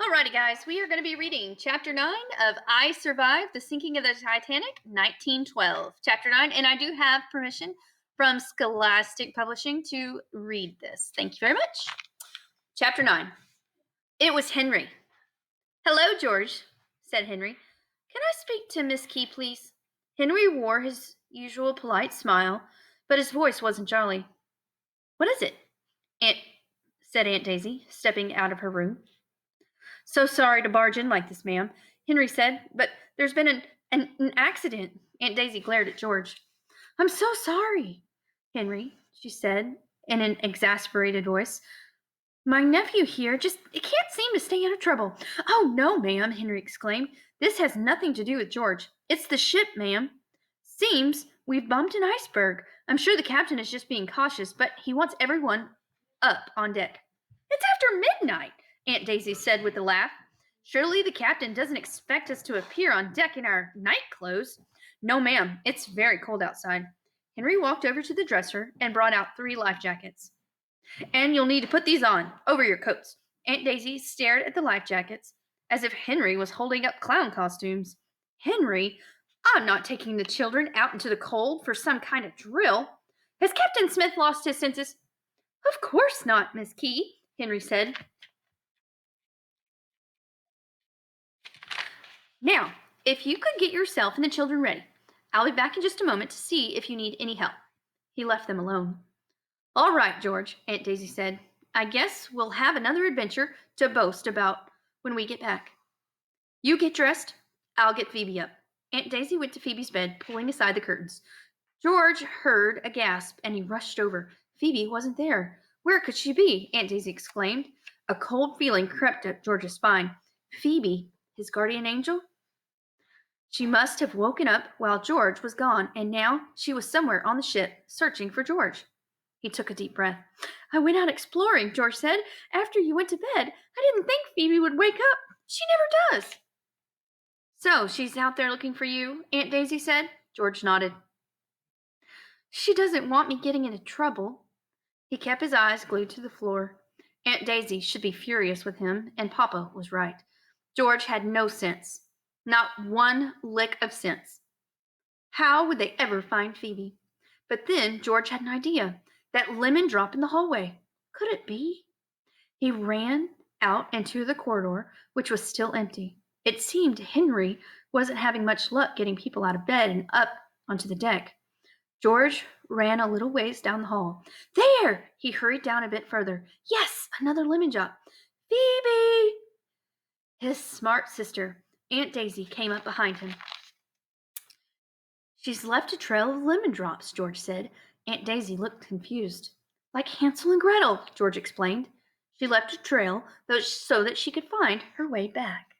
Alrighty, guys, we are going to be reading Chapter 9 of I Survived the Sinking of the Titanic, 1912. Chapter 9, and I do have permission from Scholastic Publishing to read this. Thank you very much. Chapter 9. It was Henry. Hello, George, said Henry. Can I speak to Miss Key, please? Henry wore his usual polite smile, but his voice wasn't jolly. What is it? Aunt said Aunt Daisy, stepping out of her room. So sorry to barge in like this, ma'am, Henry said, but there's been an accident. Aunt Daisy glared at George. I'm so sorry, Henry, she said in an exasperated voice. My nephew here just it can't seem to stay out of trouble. Oh, no, ma'am, Henry exclaimed. This has nothing to do with George. It's the ship, ma'am. Seems we've bumped an iceberg. I'm sure the captain is just being cautious, but he wants everyone up on deck. It's after midnight, Aunt Daisy said with a laugh. Surely the captain doesn't expect us to appear on deck in our night clothes. No, ma'am, it's very cold outside. Henry walked over to the dresser and brought out 3 life jackets. And you'll need to put these on, over your coats. Aunt Daisy stared at the life jackets, as if Henry was holding up clown costumes. Henry, I'm not taking the children out into the cold for some kind of drill. Has Captain Smith lost his senses? Of course not, Miss Key, Henry said. Now, if you could get yourself and the children ready, I'll be back in just a moment to see if you need any help. He left them alone. All right, George, Aunt Daisy said. I guess we'll have another adventure to boast about when we get back. You get dressed. I'll get Phoebe up. Aunt Daisy went to Phoebe's bed, pulling aside the curtains. George heard a gasp, and he rushed over. Phoebe wasn't there. Where could she be? Aunt Daisy exclaimed. A cold feeling crept up George's spine. Phoebe, his guardian angel? She must have woken up while George was gone, and now she was somewhere on the ship, searching for George. He took a deep breath. I went out exploring, George said. After you went to bed, I didn't think Phoebe would wake up. She never does. So, she's out there looking for you, Aunt Daisy said. George nodded. She doesn't want me getting into trouble. He kept his eyes glued to the floor. Aunt Daisy should be furious with him, and Papa was right. George had no sense. Not one lick of sense. How would they ever find Phoebe? But then George had an idea. That lemon drop in the hallway. Could it be? He ran out into the corridor, which was still empty. It seemed Henry wasn't having much luck getting people out of bed and up onto the deck. George ran a little ways down the hall. There! He hurried down a bit further. Yes, another lemon drop. Phoebe! His smart sister, Aunt Daisy, came up behind him. She's left a trail of lemon drops, George said. Aunt Daisy looked confused. Like Hansel and Gretel, George explained. She left a trail so that she could find her way back.